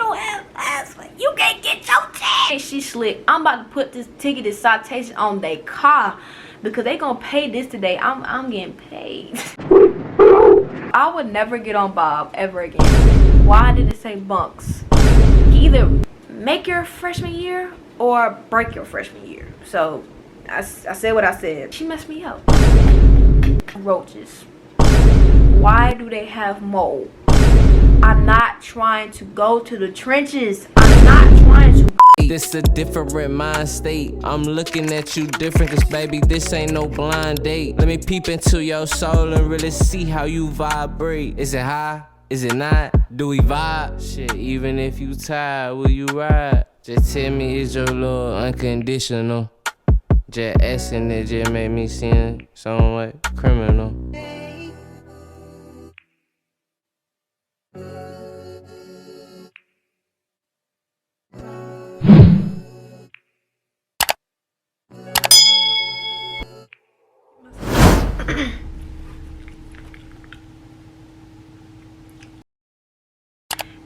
don't have asthma, you can't get your tag. She slick. I'm about to put this ticketed citation on their car because they gonna pay this today. I'm getting paid. I would never get on Bob ever again. Why did it say bunks? Either make your freshman year or break your freshman year. So I said what I said. She messed me up. Roaches. Why do they have mold? I'm not trying to go to the trenches. I'm not trying to. This a different mind state. I'm looking at you different, cause baby, this ain't no blind date. Let me peep into your soul and really see how you vibrate. Is it high? Is it not? Do we vibe? Shit, even if you tired, will you ride? Just tell me, is your love unconditional? Just asking it just made me seem somewhat criminal.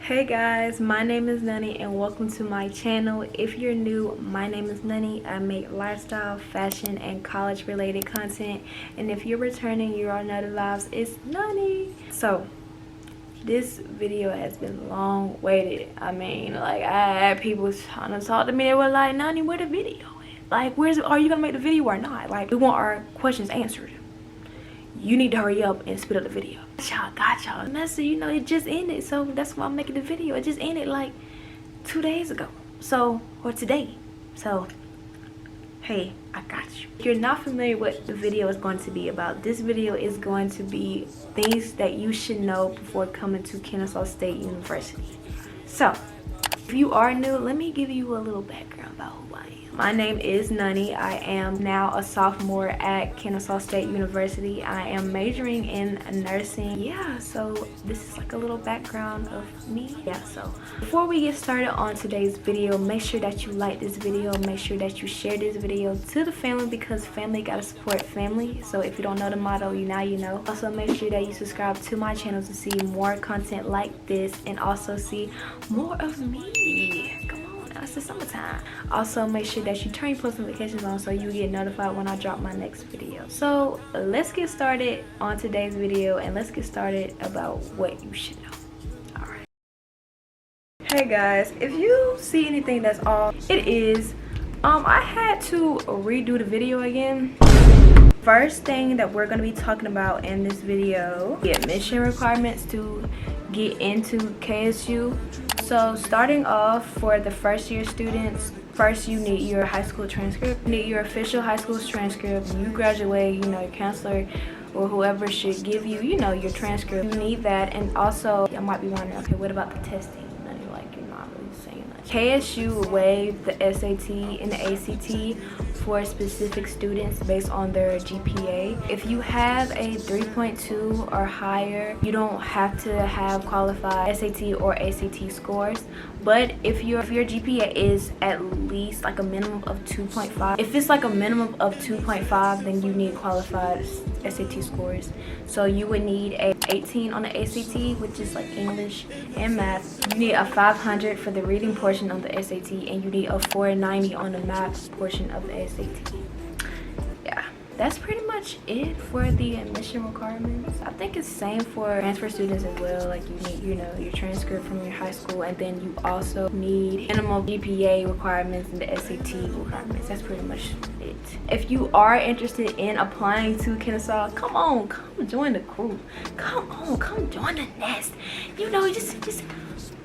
Hey guys, my name is Noni and welcome to my channel. If you're new, my name is Noni. I make lifestyle, fashion, and college related content. And if you're returning, you already know the vibes, it's Noni. So this video has been long waited. I mean, like, I had people trying to talk to me. They were like, Noni, where the video at? Like, are you gonna make the video or not? Like, we want our questions answered. You need to hurry up and speed up the video. Got y'all. Message, you know, it just ended, so that's why I'm making the video. It just ended like 2 days ago, so, or today. So, hey, I got you. If you're not familiar with what the video is going to be about, this video is going to be things that you should know before coming to Kennesaw State University. So, if you are new, let me give you a little background about who I am. My name is Noni. I am now a sophomore at Kennesaw State University. I am majoring in nursing. Yeah, so this is like a little background of me. Yeah, so before we get started on today's video, make sure that you like this video. Make sure that you share this video to the family because family gotta support family. So if you don't know the motto, now you know. Also, make sure that you subscribe to my channel to see more content like this and also see more of me. Come on. It's the summertime. Also, make sure that you turn your post notifications on so you get notified when I drop my next video. So let's get started on today's video and let's get started about what you should know. All right. Hey guys, if you see anything that's off, it is I had to redo the video again. First thing that we're going to be talking about in this video, the admission requirements to get into KSU. So starting off for the first year students, first you need your high school transcript. You need your official high school transcript. When you graduate, you know, your counselor or whoever should give you, you know, your transcript. You need that. And also, I might be wondering, okay, what about the testing? Like, you're not really saying that. KSU waived the SAT and the ACT for specific students based on their GPA. If you have a 3.2 or higher, you don't have to have qualified SAT or ACT scores. But if your GPA is at least like a minimum of 2.5, if it's like a minimum of 2.5, then you need qualified SAT scores. So you would need a 18 on the ACT, which is like English and math. You need a 500 for the reading portion of the SAT, and you need a 490 on the math portion of the SAT. Yeah, that's pretty much it for the admission requirements. I think it's the same for transfer students as well. Like, you need, you know, your transcript from your high school, and then you also need minimum GPA requirements and the SAT requirements. That's pretty much it. If you are interested in applying to Kennesaw, come join the crew. Come join the nest. You know, just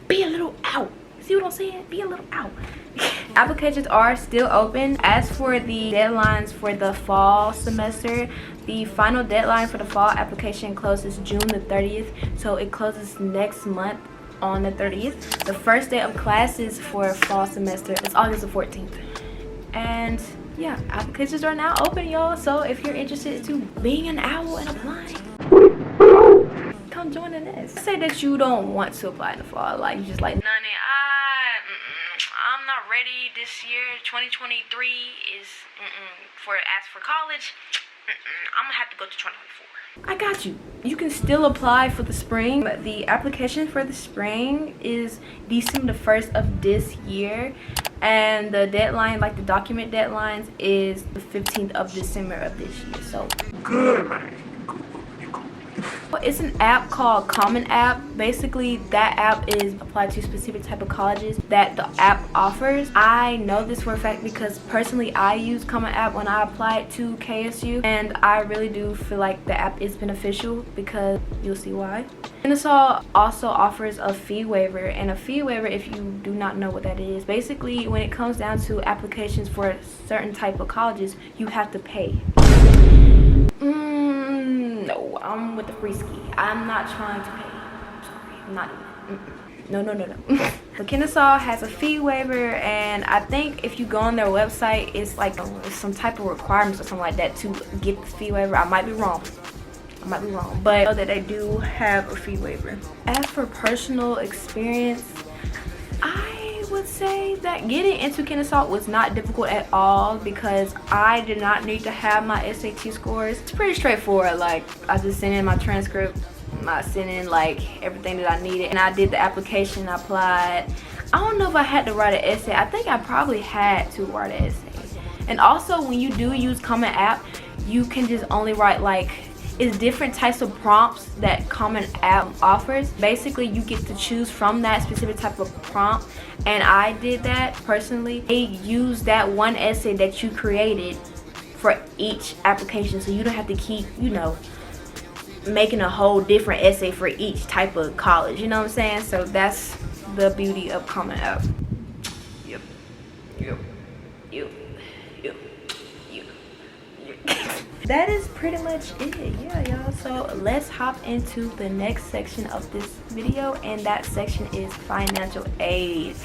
be a little out. See what I'm saying? Be a little out. Applications are still open. As for the deadlines for the fall semester, the final deadline for the fall application closes June the 30th. So it closes next month on the 30th. The first day of classes for fall semester is August the 14th. And yeah, applications are now open, y'all. So if you're interested to being an owl and applying, come join the nest. Say that you don't want to apply in the fall. Like, you just like, Noni, I'm not ready this year. 2023 is as for college, I'm gonna have to go to 2024. I got you. You can still apply for the spring. The application for the spring is December 1st of this year, and the deadline, like the document deadlines, is the 15th of December of this year. So good, man. It's an app called Common App. Basically, that app is applied to specific type of colleges that the app offers. I know this for a fact because personally I use Common App when I applied to KSU, and I really do feel like the app is beneficial because you'll see why. Kennesaw also offers a fee waiver, and a fee waiver, if you do not know what that is, basically when it comes down to applications for certain type of colleges, you have to pay. No, I'm with the free ski. I'm not trying to pay. I'm sorry, I'm not doing that. No. But Kennesaw has a fee waiver, and I think if you go on their website, it's like some type of requirements or something like that to get the fee waiver. I might be wrong, but I know that they do have a fee waiver. As for personal experience, I would say that getting into Kennesaw was not difficult at all because I did not need to have my SAT scores. It's pretty straightforward. Like, I just sent in my transcript, I sent in like everything that I needed, and I did the application. I applied. I don't know if I had to write an essay. I think I probably had to write an essay. And also, when you do use Common App, you can just only write like, it's different types of prompts that Common App offers. Basically, you get to choose from that specific type of prompt, and I did that personally. They use that one essay that you created for each application, so you don't have to keep, making a whole different essay for each type of college. You know what I'm saying? So that's the beauty of Common App. Yep. That is pretty much it, yeah, y'all. So let's hop into the next section of this video, and that section is financial aid.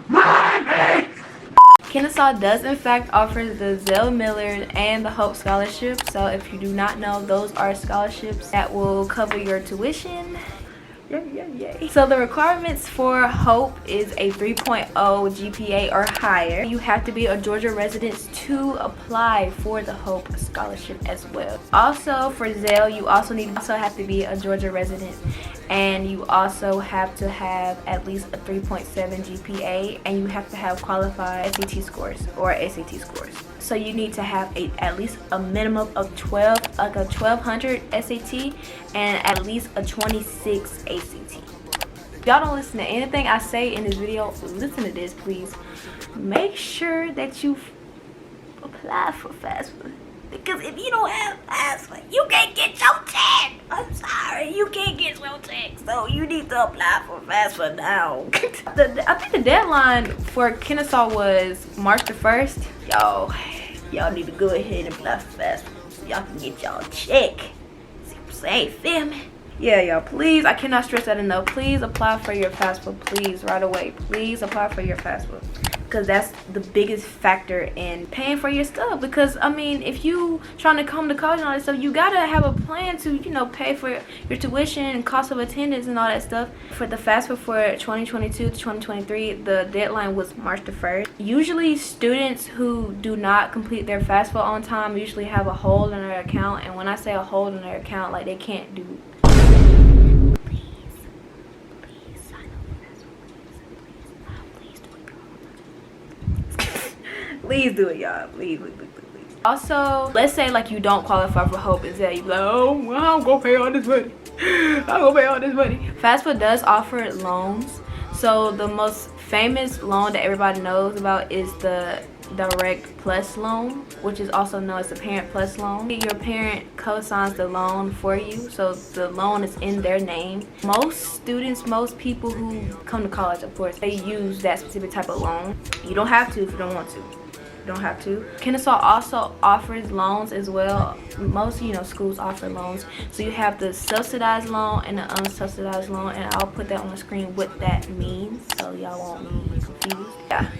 Money. Kennesaw does in fact offer the Zell Miller and the Hope Scholarship. So if you do not know, those are scholarships that will cover your tuition. Yay. So the requirements for Hope is a 3.0 GPA or higher. You have to be a Georgia resident to apply for the Hope Scholarship as well. Also for Zell, you also have to be a Georgia resident, and you also have to have at least a 3.7 GPA, and you have to have qualified SAT scores or SAT scores. So you need to have at least a minimum of 1200 SAT and at least a 26 ACT. If y'all don't listen to anything I say in this video, listen to this, please. Make sure that you apply for FAFSA, because if you don't have FAFSA, you can't get your tag. I'm sorry, you can't get your tag, so you need to apply for FAFSA now. I think the deadline for Kennesaw was March the 1st. Y'all need to go ahead and apply for FAFSA so y'all can get y'all check. See what I'm saying? Feel me? Yeah, y'all, please, I cannot stress that enough. Please apply for your FAFSA, please, right away. Please apply for your FAFSA, because that's the biggest factor in paying for your stuff. Because I mean, if you trying to come to college and all that stuff, you gotta have a plan to pay for your tuition and cost of attendance and all that stuff. For the FAFSA for 2022 to 2023, the deadline was March the 1st. Usually students who do not complete their FAFSA on time usually have a hold in their account, and when I say a hold in their account, like they can't do. Please do it, y'all. Please. Also, let's say like you don't qualify for Hope and say you like, oh, well, I'm gonna pay all this money. FAFSA does offer loans. So the most famous loan that everybody knows about is the Direct Plus loan, which is also known as the Parent Plus loan. Your parent co-signs the loan for you, so the loan is in their name. Most students, most people who come to college, of course, they use that specific type of loan. You don't have to if you don't want to. You don't have to. Kennesaw also offers loans as well. Most schools offer loans. So you have the subsidized loan and the unsubsidized loan, and I'll put that on the screen what that means so y'all won't be confused. Yeah.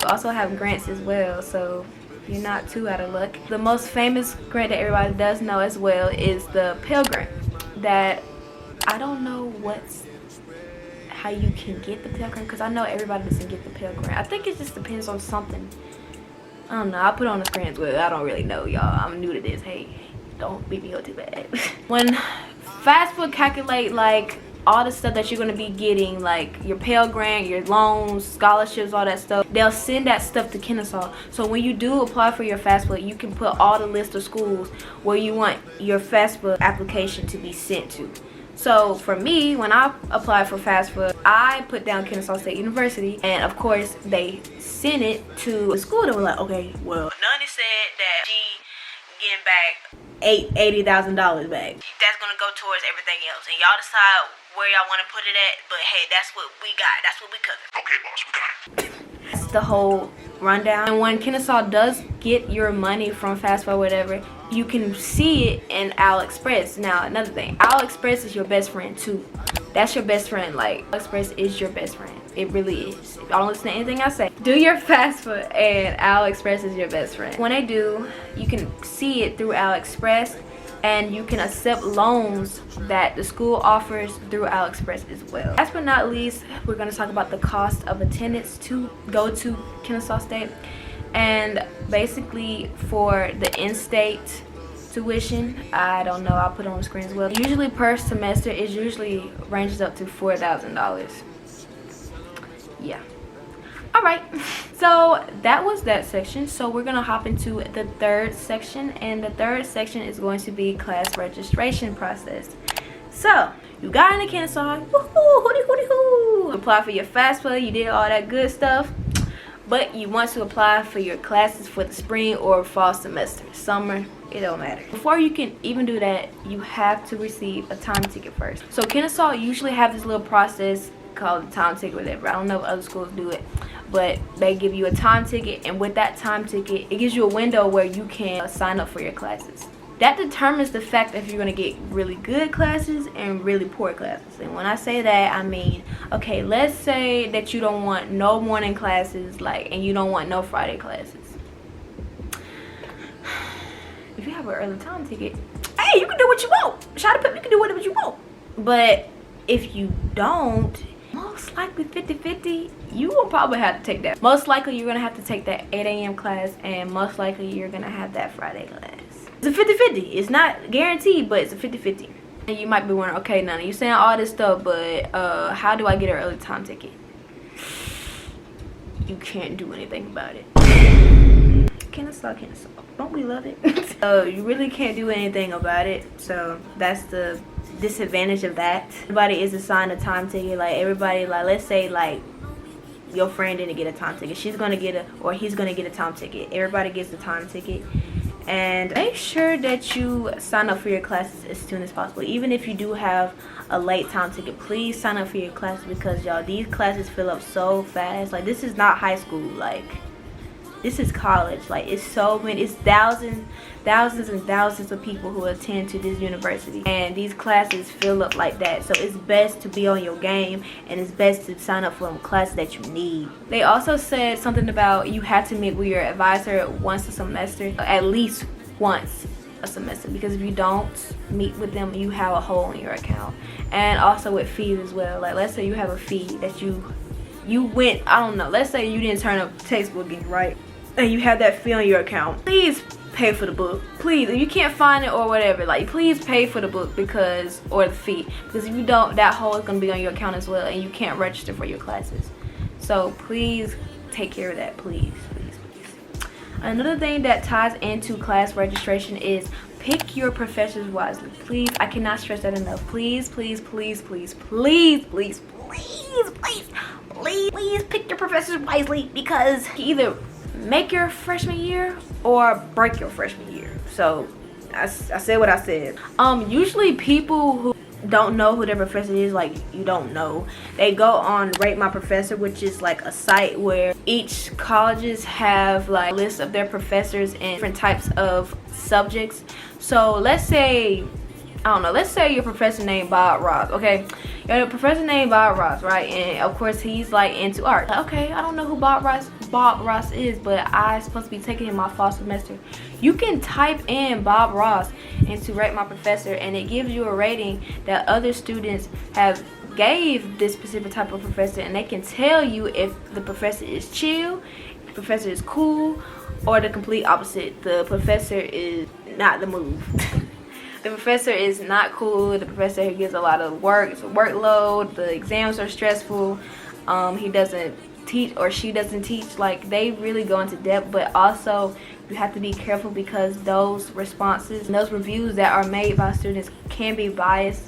We also have grants as well, so you're not too out of luck. The most famous grant that everybody does know as well is the Pell Grant. That I don't know how you can get the Pell Grant, because I know everybody doesn't get the Pell Grant. I think it just depends on something. I don't know. I'll put it on the screen as well. I don't really know, y'all. I'm new to this. Hey, don't beat me up too bad. When FAFSA calculate like all the stuff that you're going to be getting, like your Pell Grant, your loans, scholarships, all that stuff, they'll send that stuff to Kennesaw. So when you do apply for your FAFSA, you can put all the list of schools where you want your FAFSA application to be sent to. So for me, when I applied for FAFSA, I put down Kennesaw State University, and of course they sent it to a school that was like, okay, well, Noni said that she getting back $80,000 back. That's gonna go towards everything else, and y'all decide where y'all want to put it at. But hey, that's what we got. That's what we covered. Okay, boss, we got it. That's the whole rundown. And when Kennesaw does get your money from FAFSA or whatever, you can see it in AliExpress. Now, another thing, AliExpress is your best friend too. That's your best friend. Like, AliExpress is your best friend. It really is. If y'all don't listen to anything I say, do your FAFSA and AliExpress is your best friend. When they do, you can see it through AliExpress, and you can accept loans that the school offers through AliExpress as well. Last but not least, we're going to talk about the cost of attendance to go to Kennesaw State. And basically for the in-state tuition, I don't know, I'll put it on the screen as well. Usually per semester, it usually ranges up to $4,000. Yeah. Alright, so that was that section. So we're going to hop into the third section, and the third section is going to be class registration process. So you got into Kennesaw, woohoo, hooty hooty hoo, apply for your FAFSA, you did all that good stuff, but you want to apply for your classes for the spring or fall semester, summer, it don't matter. Before you can even do that, you have to receive a time ticket first. So Kennesaw usually have this little process called the time ticket, whatever. I don't know if other schools do it, but they give you a time ticket, and with that time ticket, it gives you a window where you can sign up for your classes. That determines the fact if you're going to get really good classes and really poor classes. And when I say that, I mean, okay, let's say that you don't want no morning classes, like, and you don't want no Friday classes. If you have an early time ticket, hey, you can do what you want. Shout out, you can do whatever you want. But if you don't, most likely 50-50, you will probably have to take that. Most likely you're going to have to take that 8 a.m. class, and most likely you're going to have that Friday class. It's a 50-50. It's not guaranteed, but it's a 50-50. And you might be wondering, okay, Nana, you're saying all this stuff, but how do I get an early time ticket? You can't do anything about it. Kennesaw. Don't we love it? So you really can't do anything about it. So that's the disadvantage of that. Everybody is assigned a time ticket. Like everybody, like let's say like your friend didn't get a time ticket, she's gonna get a, or he's gonna get a time ticket. Everybody gets a time ticket. And make sure that you sign up for your classes as soon as possible. Even if you do have a late time ticket, please sign up for your classes, because y'all, these classes fill up so fast. Like, this is not high school, like this is college. Like, it's so many, it's thousands and thousands of people who attend to this university, and these classes fill up like that. So it's best to be on your game, and it's best to sign up for classes that you need. They also said something about you have to meet with your advisor once a semester, at least once a semester, because if you don't meet with them, you have a hole in your account. And also with fees as well. Like, let's say you have a fee that you went, I don't know, let's say you didn't turn up textbooking, right? And you have that fee on your account. Please pay for the book. Please, if you can't find it or whatever, like, please pay for the book, because, or the fee, because if you don't, that hole is going to be on your account as well, and you can't register for your classes. So please take care of that, please. Another thing that ties into class registration is pick your professors wisely. Please, I cannot stress that enough. Please pick your professors wisely, because either make your freshman year or break your freshman year. So I said what I said. Usually people who don't know who their professor is, like, you don't know, they go on Rate My Professor, which is like a site where each colleges have like a list of their professors in different types of subjects. So let's say, I don't know, let's say your professor named Bob Ross, okay? Your professor named Bob Ross, right? And of course he's like into art. Like, okay, I don't know who Bob Ross is, but I'm supposed to be taking him my fall semester. You can type in Bob Ross into Rate My Professor, and it gives you a rating that other students have gave this specific type of professor, and they can tell you if the professor is chill professor is cool, or the complete opposite. The professor is not the move. The professor is not cool. The professor gives a lot of work. It's a workload. The exams are stressful. He doesn't teach, or she doesn't teach. Like, they really go into depth, but also you have to be careful because those responses and those reviews that are made by students can be biased.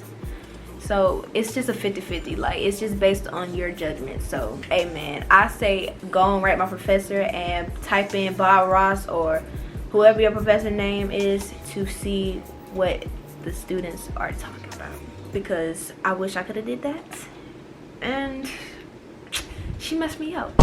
So it's just a 50-50. Like, it's just based on your judgment. So hey man, I say go and write my professor and type in Bob Ross or whoever your professor name is to see what the students are talking about, because I wish I could have did that and she messed me up.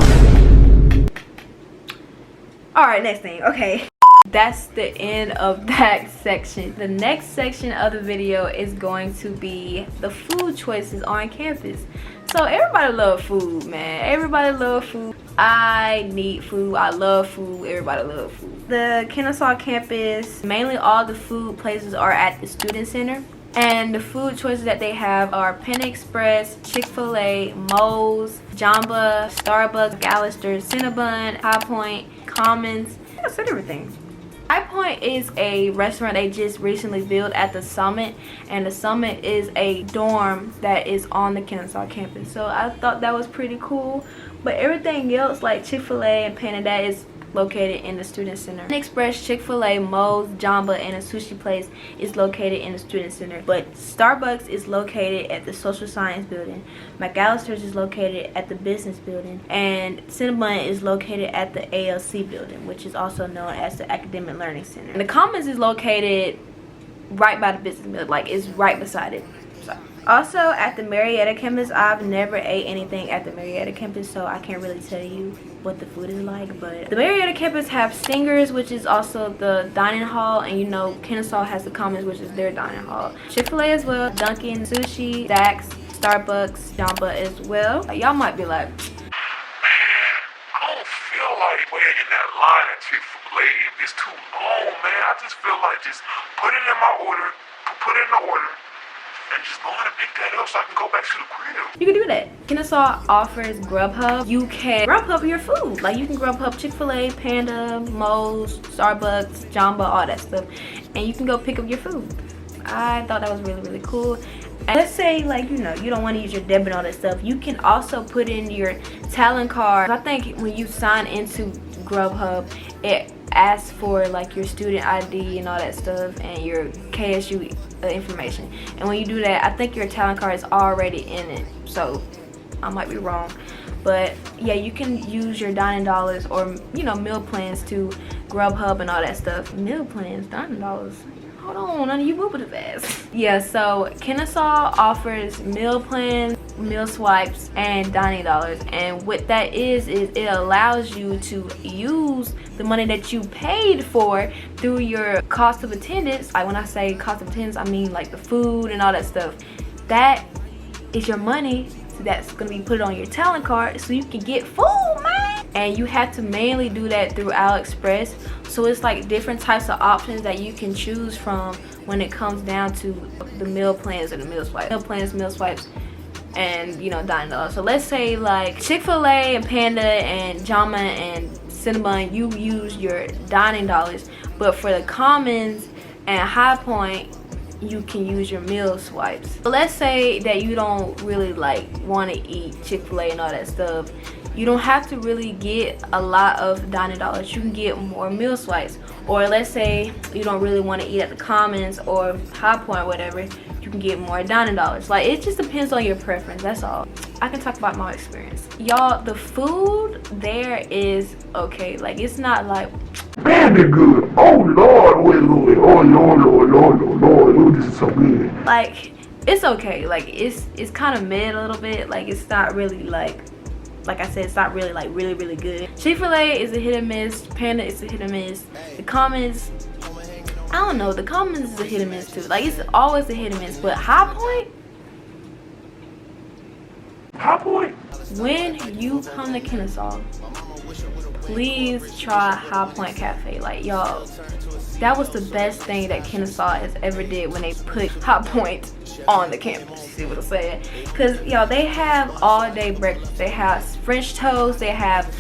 All right, next thing. Okay, that's the end of that section. The next section of the video is going to be the food choices on campus. So everybody love food, man. Everybody love food. I need food. I love food. Everybody love food. The Kennesaw campus, mainly all the food places are at the student center. And the food choices that they have are Panda Express, Chick-fil-A, Moe's, Jamba, Starbucks, Gallister's, Cinnabon, High Point, Commons. I said everything. High Point is a restaurant they just recently built at the Summit, and the Summit is a dorm that is on the Kennesaw campus. So I thought that was pretty cool. But everything else, like Chick-fil-A and Panda, that is located in the student center. Panda Express, Chick-fil-A, Moe's, Jamba, and a sushi place is located in the student center. But Starbucks is located at the social science building. McAllister's is located at the business building, and Cinnabon is located at the ALC building, which is also known as the academic learning center. And the Commons is located right by the business building, like it's right beside it. So. Also at the Marietta campus, I've never ate anything at the Marietta campus, so I can't really tell you what the food is like. But the Marietta campus have Singers, which is also the dining hall, and you know Kennesaw has the Commons, which is their dining hall. Chick-fil-A as well, Dunkin', Sushi, Dax, Starbucks, Jamba as well. Y'all might be like, man, I don't feel like waiting in that line at Chick-fil-A if it's too long, man. I just feel like just put it in my order, put it in the order, and just go ahead and pick that up so I can go back to the crib. you can do that. Kennesaw offers Grubhub. You can Grubhub your food. Like, you can Grubhub Chick-fil-A, Panda, Moe's, Starbucks, Jamba, all that stuff, and you can go pick up your food. I thought that was really, really cool. And let's say, like, you know, you don't want to use your debit and all that stuff. You can also put in your talent card. I think when you sign into Grubhub, it asks for like your student ID and all that stuff and your KSU information. And when you do that, I think your talent card is already in it. So I might be wrong, but yeah, you can use your dining dollars or, you know, meal plans to Grubhub and all that stuff. Meal plans, dining dollars. Hold on, none of you moving fast. Yeah, so Kennesaw offers meal plans, meal swipes, and dining dollars. And what that is it allows you to use the money that you paid for through your cost of attendance. Like, when I say cost of attendance, I mean like the food and all that stuff. That is your money that's gonna be put on your talent card so you can get food, man. And you have to mainly do that through AliExpress. So it's like different types of options that you can choose from when it comes down to the meal plans and the meal swipes. Meal plans, meal swipes, and, you know, dining dollars. So let's say like Chick-fil-A and Panda and Jamba and Cinnabon, you use your dining dollars, but for the Commons and High Point, you can use your meal swipes. So let's say that you don't really like want to eat Chick-fil-A and all that stuff. You don't have to really get a lot of dining dollars. You can get more meal swipes. Or let's say you don't really want to eat at the Commons or High Point or whatever, you can get more dining dollars. Like, it just depends on your preference, that's all. I can talk about my experience. Y'all, the food there is okay. Like, it's not like, Man, they're good. Oh Lord, wait, Lord. Oh Lord, this is so good. like, it's okay. Like, it's kind of mid a little bit. Like, it's not really like I said, it's not really like really good. Chick-fil-A is a hit or miss. Panda is a hit or miss. The Commons, I don't know, the Commons is a hit or miss too. Like, it's always a hit or miss. But High Point, when you come to Kennesaw, please try High Point Cafe. Like, y'all, that was the best thing that Kennesaw has ever did when they put High Point on the campus. You see what I'm saying? Because, y'all, they have all day breakfast. They have French toast, they have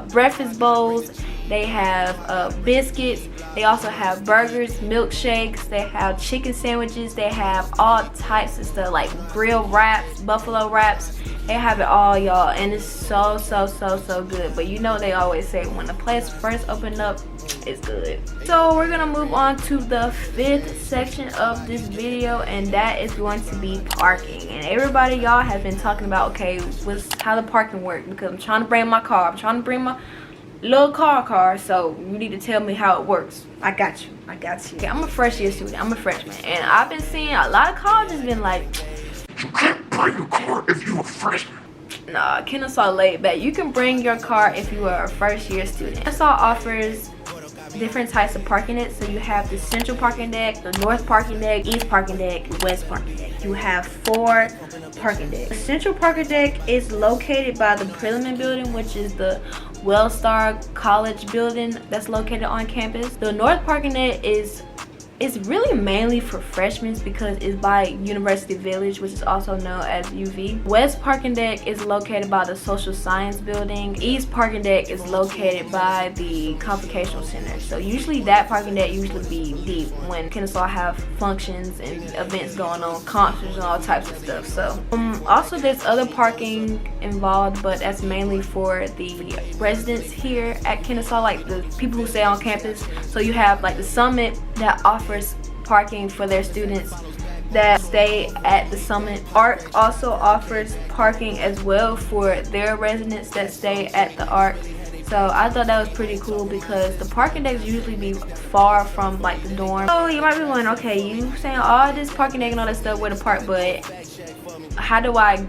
breakfast bowls, they have biscuits, they also have burgers, milkshakes, they have chicken sandwiches, they have all types of stuff like grilled wraps, buffalo wraps. They have it all, y'all, and it's so good. But you know they always say when the place first opened up, it's good. So we're gonna move on to the 5th section of this video, and that is going to be parking. And everybody, y'all, has been talking about, okay, how the parking work, because I'm trying to bring my car, I'm trying to bring my little car, so you need to tell me how it works. I got you. Okay, I'm a first year student, I'm a freshman, and I've been seeing a lot of colleges been like, you can't bring your car if you're a freshman. nah, Kennesaw laid back. You can bring your car if you are a first year student. Kennesaw offers different types of parking decks. So you have the central parking deck, the north parking deck, east parking deck, west parking deck. You have 4 parking decks. The central parking deck is located by the Parliament building, which is the Wellstar College building that's located on campus. The north parking deck is really mainly for freshmen because it's by University Village, which is also known as UV. West parking deck is located by the Social Science building. East parking deck is located by the Convocational Center. So usually that parking deck usually be deep when Kennesaw have functions and events going on, concerts and all types of stuff. So also there's other parking involved, but that's mainly for the residents here at Kennesaw, like the people who stay on campus. So you have like the Summit that offers parking for their students that stay at the Summit. ARC also offers parking as well for their residents that stay at the ARC. So I thought that was pretty cool because the parking decks usually be far from like the dorm. So you might be wondering, okay, you saying all this parking deck and all that stuff where to park, but how do I,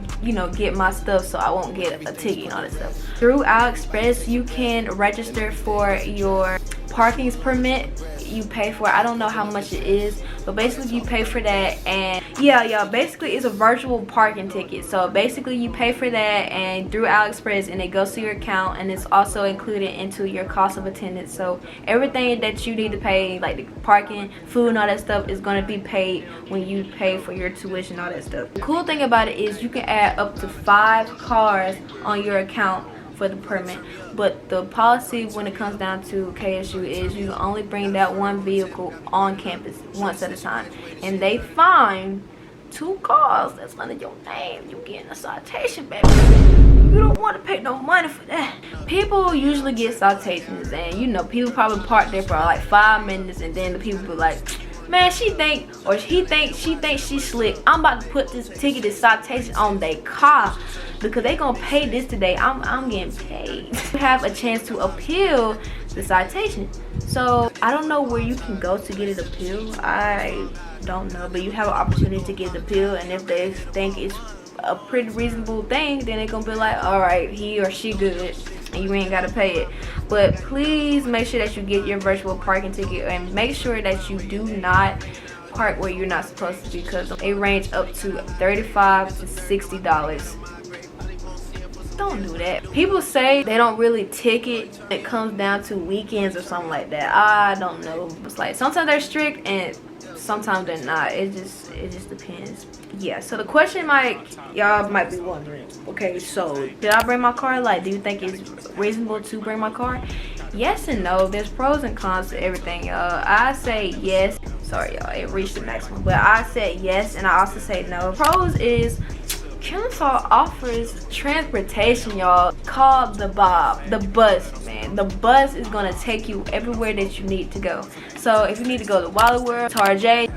get my stuff so I won't get a ticket and all that stuff? Through AliExpress, you can register for your parking's permit. You pay for it. I don't know how much it is, but basically you pay for that, and yeah, basically it's a virtual parking ticket. So basically you pay for that and through AliExpress, and it goes to your account, and it's also included into your cost of attendance. So everything that you need to pay, like the parking, food and all that stuff, is going to be paid when you pay for your tuition, all that stuff. The cool thing about it is you can add up to 5 cars on your account for the permit, but the policy when it comes down to KSU is you only bring that one vehicle on campus once at a time, and they fine 2 cars that's under your name, you getting a citation, baby. You don't want to pay no money for that. People usually get citations, and people probably park there for like 5 minutes, and then the people be like, man, she think she's slick. I'm about to put this citation on their car because they gonna pay this today. I'm getting paid. You have a chance to appeal the citation. So I don't know where you can go to get it appealed. I don't know, but you have an opportunity to get it appealed, and if they think it's a pretty reasonable thing, then they're gonna be like, all right, he or she good, and you ain't gotta pay it. But please make sure that you get your virtual parking ticket, and make sure that you do not park where you're not supposed to, because they range up to $35 to $60. Don't do that. People say they don't really ticket. It comes down to weekends or something like that. I don't know. It's like sometimes they're strict and sometimes they're not. It just depends. Yeah, so the question y'all might be wondering, okay, so did I bring my car? Like, do you think it's reasonable to bring my car? Yes and no. There's pros and cons to everything, y'all. I say yes. Sorry, y'all, it reached the maximum, but I said yes, and I also say no. Pros is Kennesaw offers transportation, y'all, called the Bob, the bus, man. The bus is gonna take you everywhere that you need to go. So if you need to go to Wally World, Tarjay,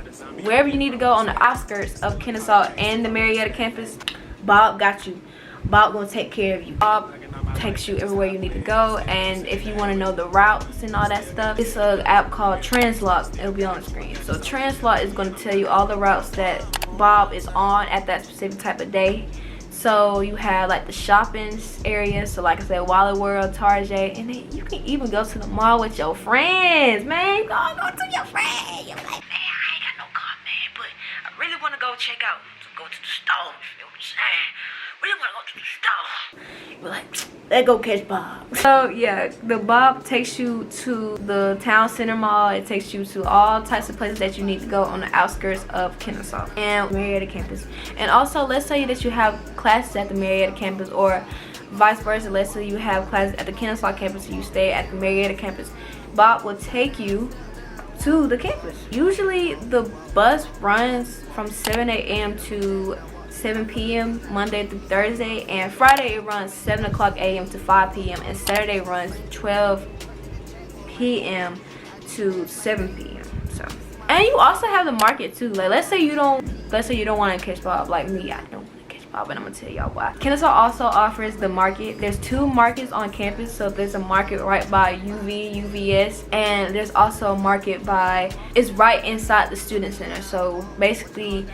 wherever you need to go on the outskirts of Kennesaw and the Marietta campus, Bob got you. Bob gonna take care of you. Bob takes you everywhere you need to go, and if you want to know the routes and all that stuff, it's an app called Translot. It'll be on the screen. So Translot is going to tell you all the routes that Bob is on at that specific type of day. So you have like the shopping area, so like I said, Wally World, Tarjay, and then you can even go to the mall with your friends, man. Go to your friends. You're like, man, I ain't got no car, man, but I really want to go check out, go to the store. You know what I'm saying? Really want to go to the store. We're like, let's go catch Bob. So yeah, the Bob takes you to the town center mall. It takes you to all types of places that you need to go on the outskirts of Kennesaw and Marietta campus. And also, let's say that you have classes at the Marietta campus, or vice versa. Let's say you have classes at the Kennesaw campus and you stay at the Marietta campus, Bob will take you to the campus. Usually the bus runs from 7 a.m. to 7 p.m. Monday through Thursday, and Friday it runs 7 o'clock a.m. to 5 p.m. and Saturday runs 12 p.m. to 7 p.m. So, and you also have the market too. Like let's say you don't want to catch Bob, like me. I don't want to catch Bob, and I'm gonna tell y'all why. Kennesaw also offers the market. There's 2 markets on campus. So there's a market right by UVS, and there's also a market it's right inside the student center. So basically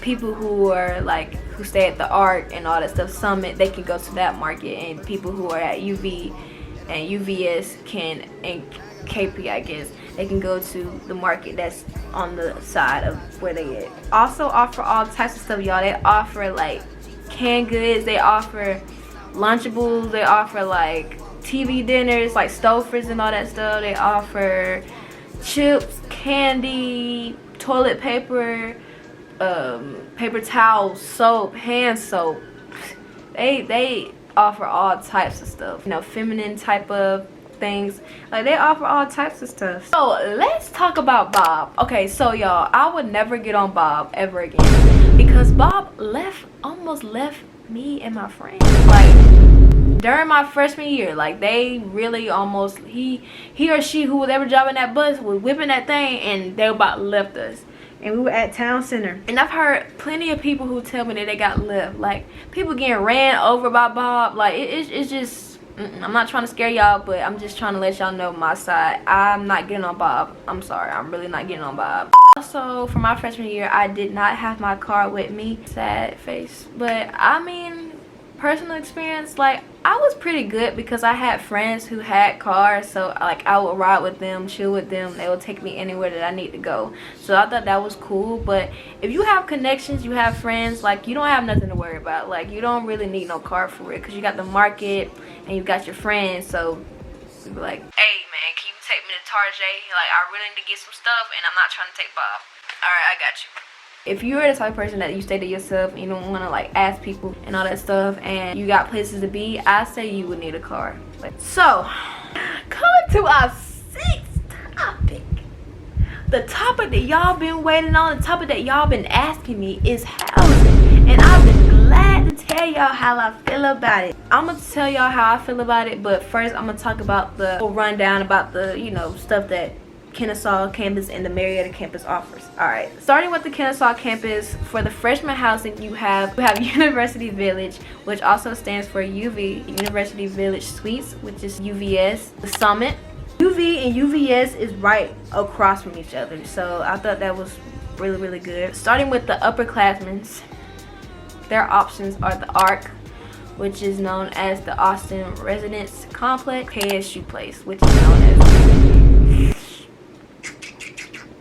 people who are like who stay at the Art and all that stuff, Summit, they can go to that market, and people who are at UV and UVS and KP, I guess, they can go to the market that's on the side of where they at. Also offer all types of stuff, y'all. They offer like canned goods, they offer Lunchables, they offer like TV dinners, like Stofers and all that stuff. They offer chips, candy, toilet paper, paper towels, soap, hand soap. They offer all types of stuff, you know, feminine type of things. Like they offer all types of stuff. So let's talk about Bob. Okay, so y'all, I would never get on Bob ever again because Bob almost left me and my friends. Like during my freshman year, like they really almost, he or she, who was ever driving that bus, was whipping that thing, and they about left us. And we were at town center, and I've heard plenty of people who tell me that they got left, like people getting ran over by Bob. Like it's just, I'm not trying to scare y'all, but I'm just trying to let y'all know my side. I'm not getting on Bob. I'm sorry, I'm really not getting on Bob. Also, for my freshman year, I did not have my car with me. Sad face. But I mean, personal experience, like I was pretty good because I had friends who had cars, so like I would ride with them, chill with them. They would take me anywhere that I need to go. So I thought that was cool. But if you have connections, you have friends, like you don't have nothing to worry about. Like you don't really need no car for it because you got the market and you got your friends. So you be like, hey man, can you take me to Tarjay? Like I really need to get some stuff and I'm not trying to take Bob. Alright, I got you. If you're the type of person that you stay to yourself and you don't want to like ask people and all that stuff, and you got places to be, I say you would need a car. So coming to our 6th topic, the topic that y'all been waiting on, the topic that y'all been asking me is housing, and I've been glad to tell y'all how I feel about it. I'm gonna tell y'all how I feel about it, but first I'm gonna talk about the whole rundown about the, you know, stuff that Kennesaw campus and the Marietta campus offers. Alright, starting with the Kennesaw campus, for the freshman housing you have University Village, which also stands for UV, University Village Suites, which is UVS, the Summit. UV and UVS is right across from each other, so I thought that was really good. Starting with the upperclassmen, their options are the ARC, which is known as the Austin Residence Complex, KSU Place, which is known as,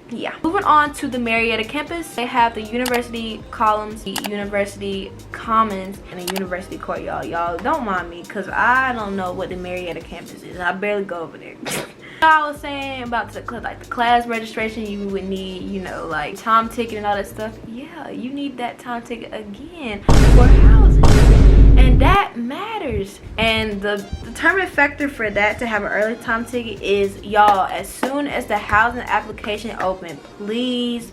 yeah. Moving on to the Marietta campus, they have the University Columns, the University Commons, and the University Court. Y'all don't mind me because I don't know what the Marietta campus is. I barely go over there. I was saying about the class registration, you would need, you know, like time ticket and all that stuff. Yeah, you need that time ticket again for housing, and that matters. And the determining factor for that to have an early time ticket is, y'all, as soon as the housing application open, please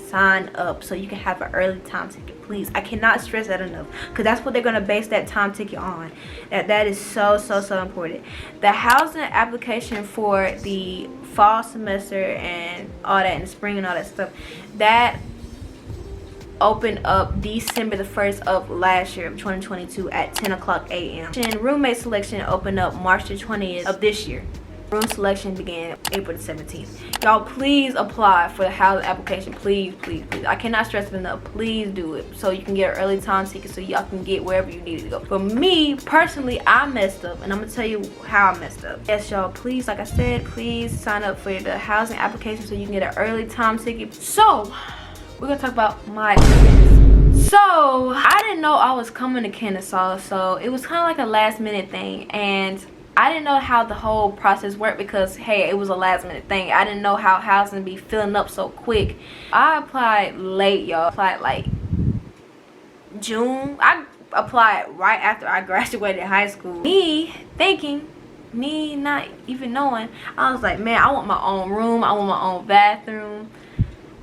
sign up so you can have an early time ticket. Please, I cannot stress that enough, because that's what they're going to base that time ticket on. That is so important. The housing application for the fall semester and all that, and the spring and all that stuff, that opened up December the 1st of last year, of 2022, at 10 o'clock a.m. And roommate selection opened up March the 20th of this year. Room selection began April the 17th. Y'all, please apply for the housing application. Please. I cannot stress it enough. Please do it so you can get an early time ticket so y'all can get wherever you need to go. For me, personally, I messed up, and I'm going to tell you how I messed up. Yes, y'all, please, like I said, please sign up for the housing application so you can get an early time ticket. So, we're going to talk about my experience. So, I didn't know I was coming to Kennesaw, so it was kind of like a last minute thing, and I didn't know how the whole process worked because, hey, it was a last minute thing. I didn't know how housing be filling up so quick. I applied late, y'all. I applied like June. I applied right after I graduated high school. Me not even knowing, I was like, man, I want my own room, I want my own bathroom.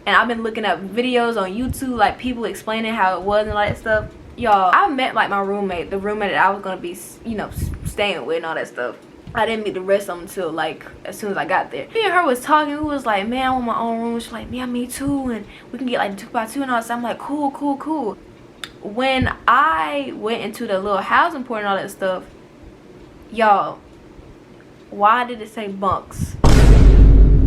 And I've been looking up videos on YouTube, like people explaining how it was and all that stuff. Y'all, I met like my roommate, the roommate that I was gonna be, you know, staying with and all that stuff. I didn't meet the rest of them until like as soon as I got there. Me and her was talking. We was like, man, I want my own room. She's like, yeah, me too, and we can get like 2x2 and all that. I'm like, cool. When I went into the little housing port and all that stuff, y'all, why did it say bunks?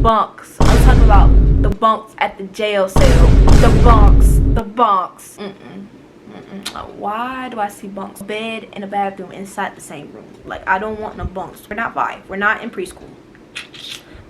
Bunks. I'm talking about the bunks at the jail cell. The bunks. Why do I see bunks? A bed and a bathroom inside the same room. Like, I don't want no bunks. We're not 5. We're not in preschool.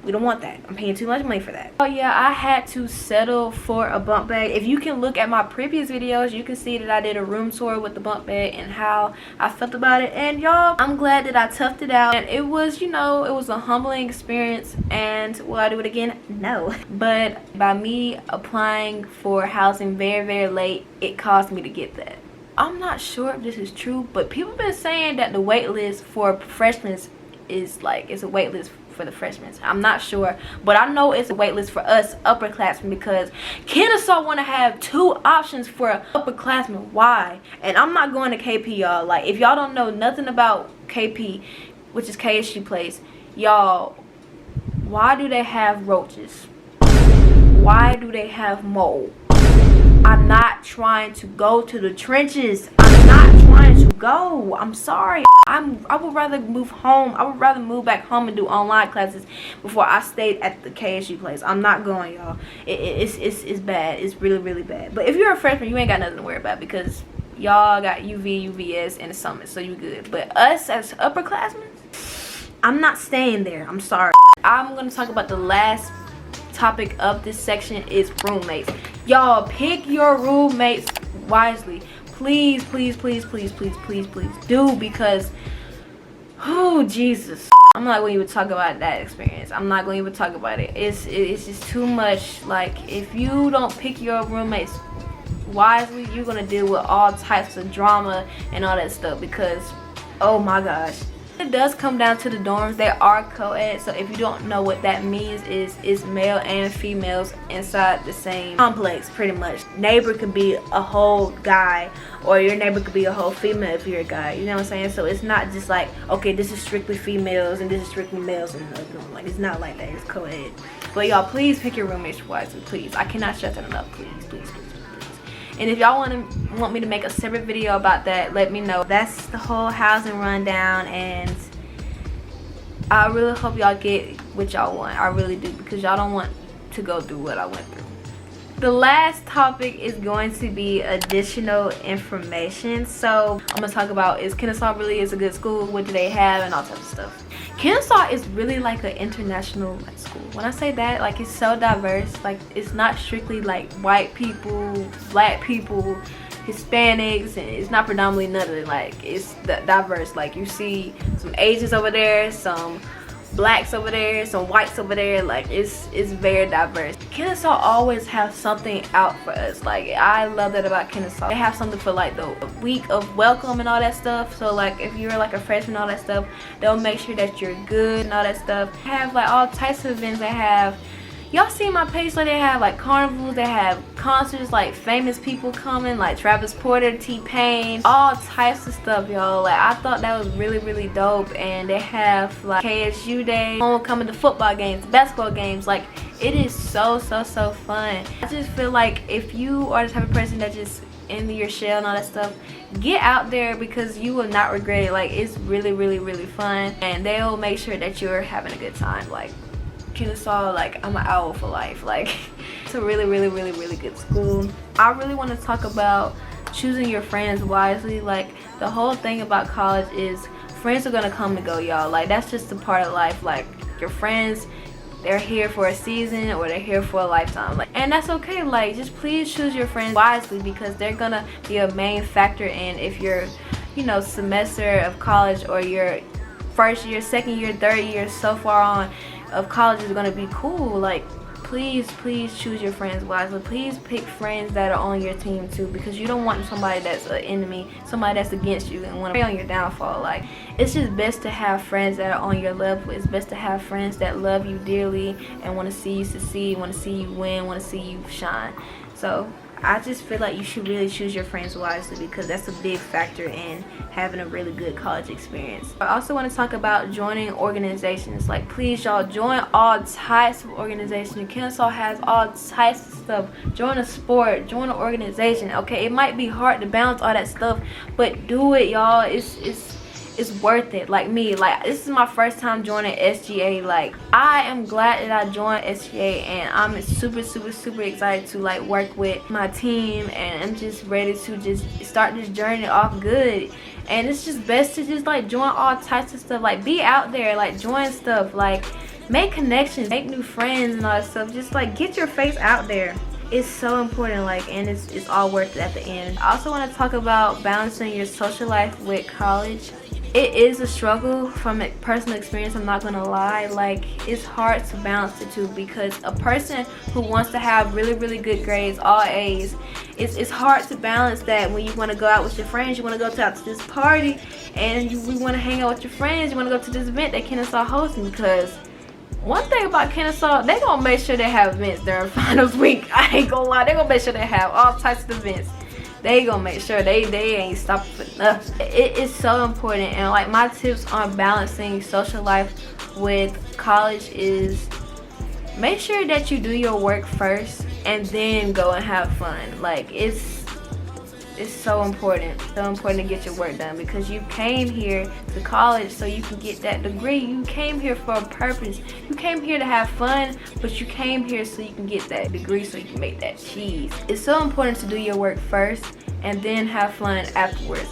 We don't want that. I'm paying too much money for that. Oh yeah, I had to settle for a bunk bed. If you can look at my previous videos, you can see that I did a room tour with the bunk bed and how I felt about it. And y'all, I'm glad that I toughed it out. And it was, you know, it was a humbling experience. And will I do it again? No. But by me applying for housing very, very late, it caused me to get that. I'm not sure if this is true, but people have been saying that the wait list for freshmen is like, it's a wait list for the freshmen. I'm not sure, but I know it's a wait list for us upperclassmen because Kennesaw want to have 2 options for upperclassmen. Why? And I'm not going to KP, y'all. Like, if y'all don't know nothing about KP, which is KSU place, y'all, why do they have roaches? Why do they have mold? I'm not trying to go to the trenches. I'm not trying to go. I'm sorry. I would rather move home. I would rather move back home and do online classes before I stayed at the KSU place. I'm not going, y'all. It's bad. It's really, really bad. But if you're a freshman, you ain't got nothing to worry about because y'all got UV, UVS, and the summit, so you good. But us as upperclassmen, I'm not staying there. I'm sorry. I'm gonna talk about the last topic of this section is roommates. Y'all, pick your roommates wisely. Please do, because oh Jesus, I'm not going to even talk about that experience. I'm not going to even talk about it. It's just too much. Like, if you don't pick your roommates wisely, you're gonna deal with all types of drama and all that stuff because oh my gosh. It does come down to the dorms. They are co-ed, so if you don't know what that means, is male and females inside the same complex pretty much. Neighbor could be a whole guy, or your neighbor could be a whole female if you're a guy, you know what I'm saying? So it's not just like, okay, this is strictly females and this is strictly males, and no, like, it's not like that. It's co-ed. But y'all, please pick your roommates wisely, please. I cannot stress that enough. Please. And if y'all want me to make a separate video about that, let me know. That's the whole housing rundown, and I really hope y'all get what y'all want. I really do, because y'all don't want to go through what I went through. The last topic is going to be additional information. So I'm gonna talk about, is Kennesaw really is a good school? What do they have and all types of stuff. Kennesaw is really like an international school. When I say that, like, it's so diverse. Like, it's not strictly like white people, black people, Hispanics, and it's not predominantly none of it. Like, it's diverse. Like, you see some Asians over there, some blacks over there, some whites over there. Like, it's very diverse. Kennesaw always have something out for us. Like, I love that about Kennesaw. They have something for like the week of welcome and all that stuff. So like, if you're like a freshman and all that stuff, they'll make sure that you're good and all that stuff. They have like all types of events. They have, y'all see my page, like, they have like carnivals, they have concerts, like famous people coming, like Travis Porter, T-Pain, all types of stuff, y'all. Like, I thought that was really, really dope. And they have like KSU Day, homecoming, to football games, basketball games. Like, it is so fun. I just feel like if you are the type of person that just into your shell and all that stuff, get out there, because you will not regret it. Like, it's really, really fun, and they'll make sure that you're having a good time. Like, Kennesaw, like, I'm an owl for life. Like, it's a really good school. I really want to talk about choosing your friends wisely. Like, the whole thing about college is friends are gonna come and go, y'all. Like, that's just a part of life. Like, your friends, they're here for a season or they're here for a lifetime. Like, and that's okay. Like, just please choose your friends wisely, because they're gonna be a main factor in if your, you know, semester of college, or your first year, second year, third year, so far on of college is gonna be cool. Like, please choose your friends wisely. Please pick friends that are on your team too, because you don't want somebody that's an enemy, somebody that's against you and want to be on your downfall. Like, it's just best to have friends that are on your level. It's best to have friends that love you dearly and want to see you succeed, want to see you win, want to see you shine. So I just feel like you should really choose your friends wisely, because that's a big factor in having a really good college experience. I also want to talk about joining organizations. Like, please y'all, join all types of organizations. Kennesaw has all types of stuff. Join a sport, join an organization. Okay, it might be hard to balance all that stuff, but do it, y'all. It's worth it. Like me, like, this is my first time joining SGA. Like, I am glad that I joined SGA, and I'm super excited to like work with my team, and I'm just ready to just start this journey off good. And it's just best to just like join all types of stuff. Like, be out there, like join stuff, like make connections, make new friends and all that stuff. Just like get your face out there. It's so important, like, and it's all worth it at the end. I also want to talk about balancing your social life with college. It is a struggle from personal experience, I'm not gonna lie. Like, it's hard to balance the two, because a person who wants to have really good grades, all A's, it's hard to balance that when you want to go out with your friends. You want to go out to this party, and we want to hang out with your friends. You want to go to this event that Kennesaw hosting, because one thing about Kennesaw, they gonna make sure they have events during finals week. I ain't gonna lie, they gonna make sure they have all types of events. They gonna make sure they ain't stopping for nothing. It is so important. And like, my tips on balancing social life with college is make sure that you do your work first and then go and have fun. Like, it's so important to get your work done, because you came here to college so you can get that degree. You came here for a purpose. You came here to have fun, but you came here so you can get that degree, so you can make that cheese. It's so important to do your work first and then have fun afterwards.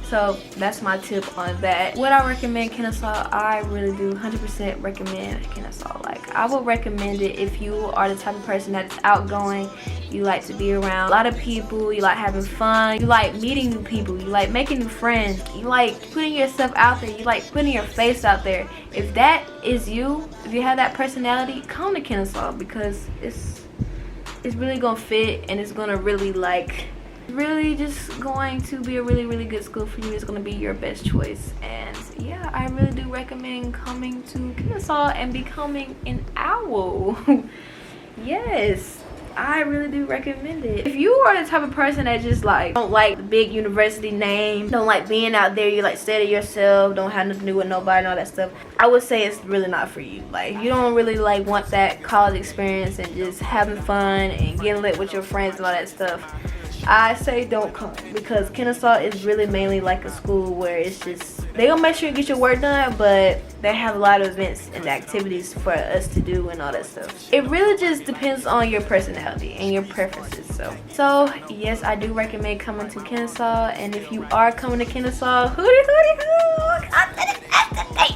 So that's my tip on that. Would I recommend Kennesaw? I really do 100% recommend Kennesaw. Like, I would recommend it if you are the type of person that's outgoing, you like to be around a lot of people, you like having fun, you like meeting new people, you like making new friends, you like putting yourself out there, you like putting your face out there. If that is you, if you have that personality, come to Kennesaw, because it's really gonna fit, and it's gonna really really just going to be a really good school for you. It's going to be your best choice. And yeah, I really do recommend coming to Kennesaw and becoming an owl. Yes, I really do recommend it. If you are the type of person that just like don't like the big university name, don't like being out there, you like stay to yourself, don't have nothing to do with nobody and all that stuff, I would say it's really not for you. Like, you don't really like want that college experience and just having fun and getting lit with your friends and all that stuff. I say don't come, because Kennesaw is really mainly like a school where it's just, they gonna make sure you get your work done, but they have a lot of events and activities for us to do and all that stuff. It really just depends on your personality and your preferences. So yes, I do recommend coming to Kennesaw. And if you are coming to Kennesaw, hootie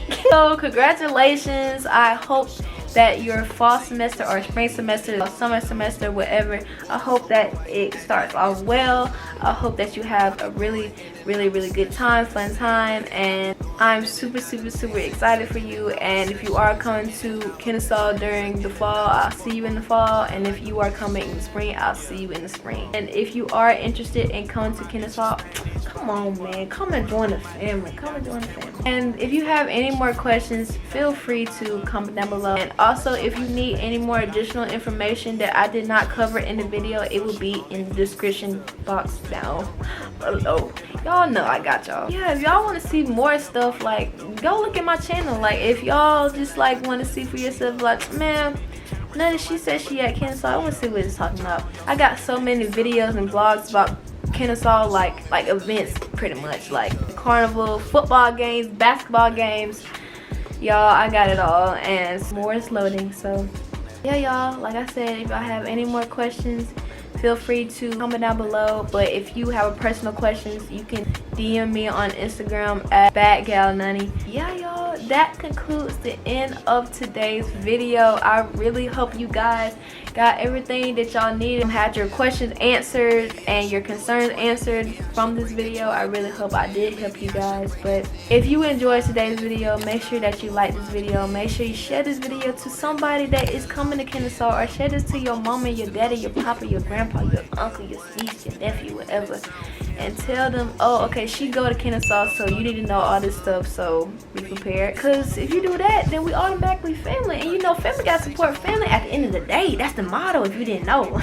hoo, so congratulations. I hope that your fall semester or spring semester or summer semester, whatever, I hope that it starts off well. I hope that you have a really good time, fun time, and I'm super excited for you. And if you are coming to Kennesaw during the fall, I'll see you in the fall. And if you are coming in the spring, I'll see you in the spring. And if you are interested in coming to Kennesaw, come on, man, come and join the family. And if you have any more questions, feel free to comment down below. And also, if you need any more additional information that I did not cover in the video, it will be in the description box down below. Y'all know I got y'all. Yeah, if y'all want to see more stuff, like, go look at my channel. Like, if y'all just like want to see for yourself, like, man, Noni, she said she at Kennesaw, I want to see what it's talking about. I got so many videos and vlogs about Kennesaw, like events, pretty much, like carnival, football games, basketball games. Y'all, I got it all, and more is loading. So yeah, y'all, like I said, if y'all have any more questions, feel free to comment down below. But if you have personal questions, you can DM me on Instagram at badgalnonii. Yeah, y'all, that concludes the end of today's video. I really hope you guys got everything that y'all needed, had your questions answered and your concerns answered from this video. I really hope I did help you guys. But if you enjoyed today's video, make sure that you like this video. Make sure you share this video to somebody that is coming to Kennesaw, or share this to your mama, your daddy, your papa, your grandpa, your uncle, your niece, your nephew, whatever, and tell them, oh, okay, she go to Kennesaw, so you need to know all this stuff, so be prepared. Because if you do that, then we automatically family, and you know family got to support family at the end of the day. That's the motto, if you didn't know.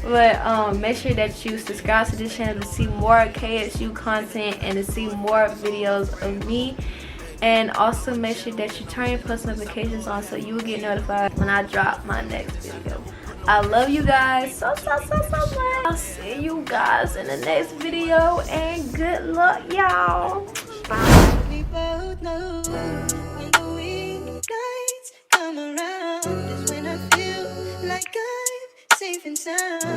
But make sure that you subscribe to this channel to see more KSU content and to see more videos of me. And also make sure that you turn your post notifications on so you will get notified when I drop my next video. I love you guys so much. I'll see you guys in the next video, and good luck, y'all. Bye. We both know when the weeknights come around is when I feel like I'm safe and sound.